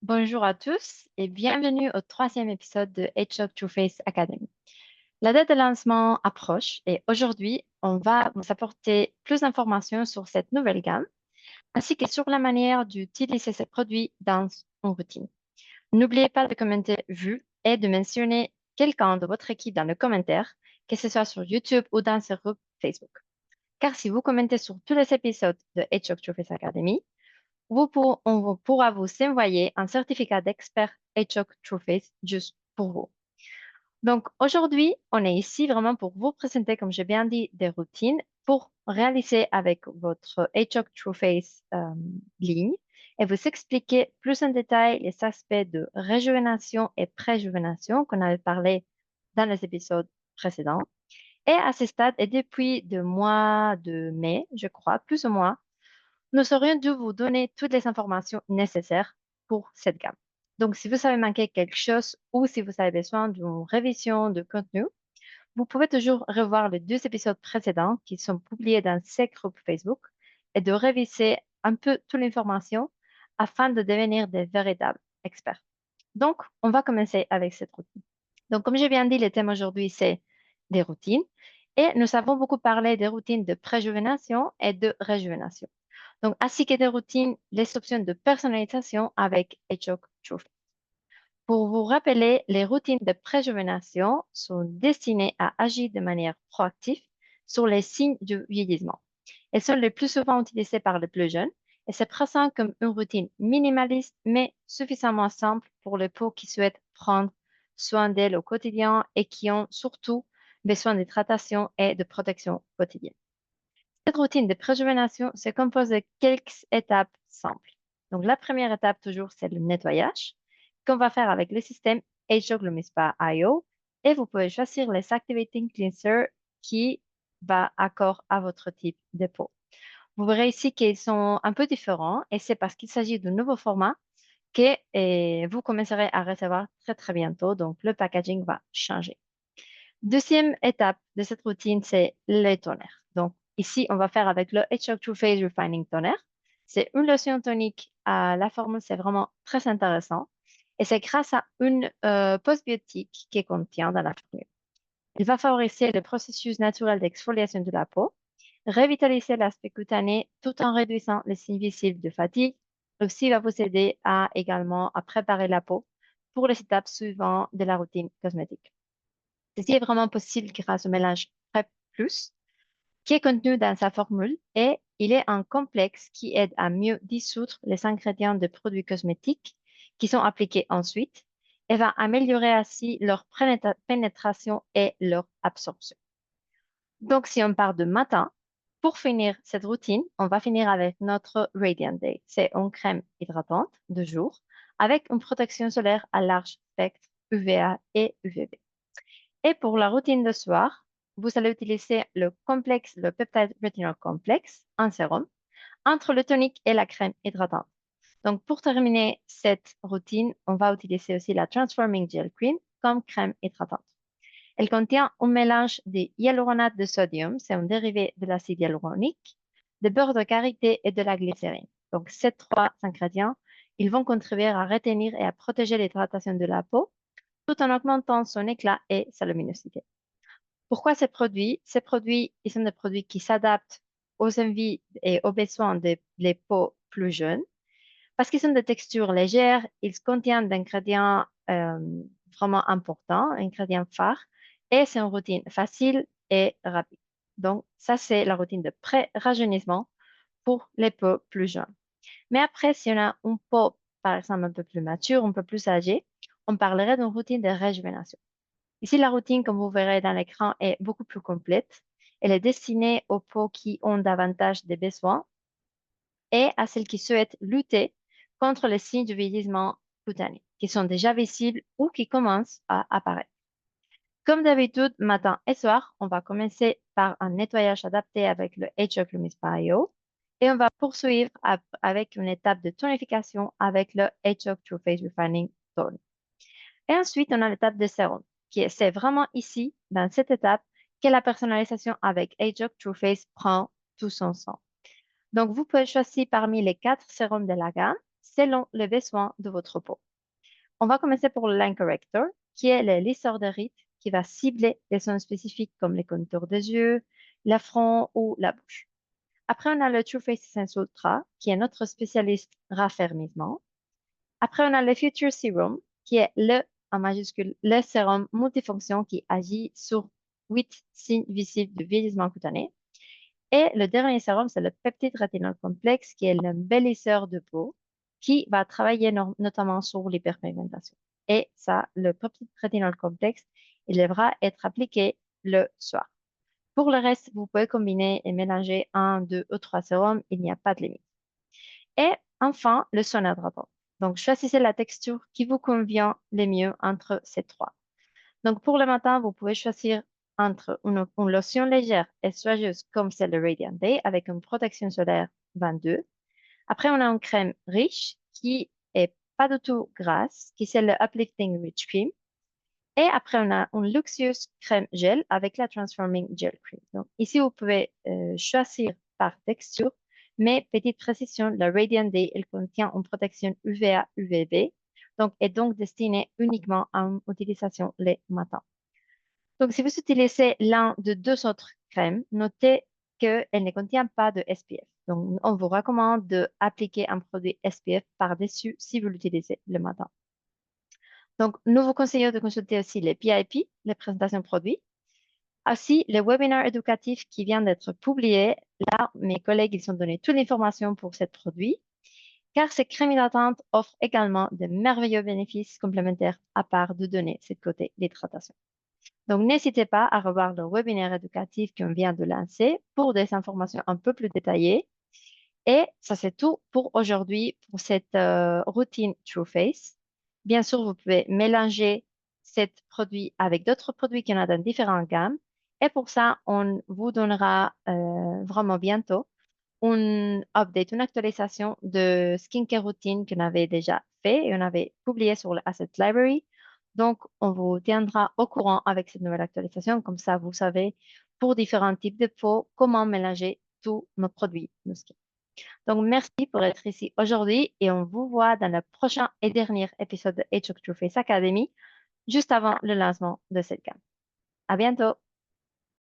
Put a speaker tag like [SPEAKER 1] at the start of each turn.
[SPEAKER 1] Bonjour à tous et bienvenue au troisième épisode de HOK True Face Academy. La date de lancement approche et aujourd'hui, on va vous apporter plus d'informations sur cette nouvelle gamme ainsi que sur la manière d'utiliser ces produits dans une routine. N'oubliez pas de commenter vu et de mentionner quelqu'un de votre équipe dans le commentaire, que ce soit sur YouTube ou dans ce groupe Facebook. Car si vous commentez sur tous les épisodes de HOK True Face Academy, on vous pourra vous envoyer un certificat d'expert HOK TrueFace juste pour vous. Donc aujourd'hui, on est ici vraiment pour vous présenter, comme j'ai bien dit, des routines pour réaliser avec votre HOK TrueFace ligne et vous expliquer plus en détail les aspects de régénération et préjuvénation qu'on avait parlé dans les épisodes précédents. Et à ce stade, et depuis le mois de mai, je crois, plus ou moins, nous aurions dû vous donner toutes les informations nécessaires pour cette gamme. Donc, si vous avez manqué quelque chose ou si vous avez besoin d'une révision de contenu, vous pouvez toujours revoir les deux épisodes précédents qui sont publiés dans ces groupes Facebook et de réviser un peu toute l'information afin de devenir des véritables experts. Donc, on va commencer avec cette routine. Donc, comme j'ai bien dit, le thème aujourd'hui, c'est des routines. Et nous avons beaucoup parlé des routines de préjuvénation et de réjuvénation. Donc, ainsi que des routines, les options de personnalisation avec HOK Truth. Pour vous rappeler, les routines de préjuvénation sont destinées à agir de manière proactive sur les signes du vieillissement. Elles sont les plus souvent utilisées par les plus jeunes et se présentent comme une routine minimaliste mais suffisamment simple pour les peaux qui souhaitent prendre soin d'elles au quotidien et qui ont surtout besoin d'hydratation et de protection quotidienne. Cette routine de préjuvénation se compose de quelques étapes simples. Donc, la première étape, toujours, c'est le nettoyage qu'on va faire avec le système HO Glumispa IO et vous pouvez choisir les Activating Cleanser qui va accord à votre type de peau. Vous verrez ici qu'ils sont un peu différents et c'est parce qu'il s'agit d'un nouveau format que vous commencerez à recevoir très, très bientôt. Donc, le packaging va changer. Deuxième étape de cette routine, c'est le toner. Donc, ici, on va faire avec le HO True Face Refining Toner. C'est une lotion tonique à la formule, c'est vraiment très intéressant. Et c'est grâce à une postbiotique qui contient dans la formule. Il va favoriser le processus naturel d'exfoliation de la peau, revitaliser l'aspect cutané tout en réduisant les signes visibles de fatigue. Aussi, va vous aider à également à préparer la peau pour les étapes suivantes de la routine cosmétique. Ceci est vraiment possible grâce au mélange PrEP Plus qui est contenu dans sa formule et il est un complexe qui aide à mieux dissoudre les ingrédients de produits cosmétiques qui sont appliqués ensuite et va améliorer ainsi leur pénétration et leur absorption. Donc, si on part de matin, pour finir cette routine, on va finir avec notre Radiant Day. C'est une crème hydratante de jour avec une protection solaire à large spectre UVA et UVB. Et pour la routine de soir, vous allez utiliser le Peptide Retinol Complex en sérum entre le tonique et la crème hydratante. Donc, pour terminer cette routine, on va utiliser aussi la Transforming Gel Cream comme crème hydratante. Elle contient un mélange de hyaluronate de sodium, c'est un dérivé de l'acide hyaluronique, de beurre de karité et de la glycérine. Donc, ces trois ingrédients, ils vont contribuer à retenir et à protéger l'hydratation de la peau tout en augmentant son éclat et sa luminosité. Pourquoi ces produits? Ces produits, ils sont des produits qui s'adaptent aux envies et aux besoins des peaux plus jeunes parce qu'ils sont de texture légère, ils contiennent d'ingrédients vraiment importants, ingrédients phares, et c'est une routine facile et rapide. Donc, ça, c'est la routine de pré-rajeunissement pour les peaux plus jeunes. Mais après, si on a une peau, par exemple, un peu plus mature, un peu plus âgée, on parlerait d'une routine de régénération. Ici, la routine, comme vous verrez dans l'écran, est beaucoup plus complète. Elle est destinée aux peaux qui ont davantage de besoins et à celles qui souhaitent lutter contre les signes du vieillissement cutané, qui sont déjà visibles ou qui commencent à apparaître. Comme d'habitude, matin et soir, on va commencer par un nettoyage adapté avec le HO Lumis Bio et on va poursuivre avec une étape de tonification avec le HO True Face Refining Tone. Et ensuite, on a l'étape de sérum, c'est vraiment ici, dans cette étape, que la personnalisation avec HOK TrueFace prend tout son sens. Donc, vous pouvez choisir parmi les quatre sérums de la gamme selon les besoins de votre peau. On va commencer pour le line corrector, qui est le lisseur de rides qui va cibler des zones spécifiques comme les contours des yeux, le front ou la bouche. Après, on a le True Face Essence Ultra, qui est notre spécialiste raffermissement. Après, on a le Future Serum, qui est en majuscule, le sérum multifonction qui agit sur 8 signes visibles de vieillissement cutané. Et le dernier sérum, c'est le peptide rétinol complexe, qui est l'embellisseur de peau, qui va travailler notamment sur l'hyperpigmentation. Et ça, le peptide rétinol complexe, il devra être appliqué le soir. Pour le reste, vous pouvez combiner et mélanger un, deux ou trois sérums, il n'y a pas de limite. Et enfin, le soin hydratant. Donc, choisissez la texture qui vous convient le mieux entre ces trois. Donc, pour le matin, vous pouvez choisir entre une lotion légère et soyeuse comme celle de Radiant Day avec une protection solaire 22. Après, on a une crème riche qui est pas du tout grasse, qui c'est le Uplifting Rich Cream. Et après, on a une luxueuse crème gel avec la Transforming Gel Cream. Donc, ici, vous pouvez choisir par texture, mais petite précision, la Radiant Day, elle contient une protection UVA UVB, donc est donc destinée uniquement à une utilisation les matins. Donc, si vous utilisez l'un de deux autres crèmes, notez qu'elle ne contient pas de SPF. Donc, on vous recommande d'appliquer un produit SPF par-dessus si vous l'utilisez le matin. Donc, nous vous conseillons de consulter aussi les PIP, les présentations produits, aussi les webinaires éducatifs qui viennent d'être publiés. Là, mes collègues, ils ont donné toute l'information pour ce produit, car ces crèmes hydratantes offrent également de merveilleux bénéfices complémentaires à part de donner ce côté d'hydratation. Donc, n'hésitez pas à revoir le webinaire éducatif qu'on vient de lancer pour des informations un peu plus détaillées. Et ça, c'est tout pour aujourd'hui, pour cette routine True Face. Bien sûr, vous pouvez mélanger cet produit avec d'autres produits qu'il y en a dans différentes gammes. Et pour ça, on vous donnera vraiment bientôt une update, une actualisation de skincare routine qu'on avait déjà fait et on avait publié sur le Asset Library. Donc, on vous tiendra au courant avec cette nouvelle actualisation. Comme ça, vous savez pour différents types de peau comment mélanger tous nos produits, nos skins. Donc, merci pour être ici aujourd'hui et on vous voit dans le prochain et dernier épisode de Age of True Face Academy, juste avant le lancement de cette gamme. À bientôt!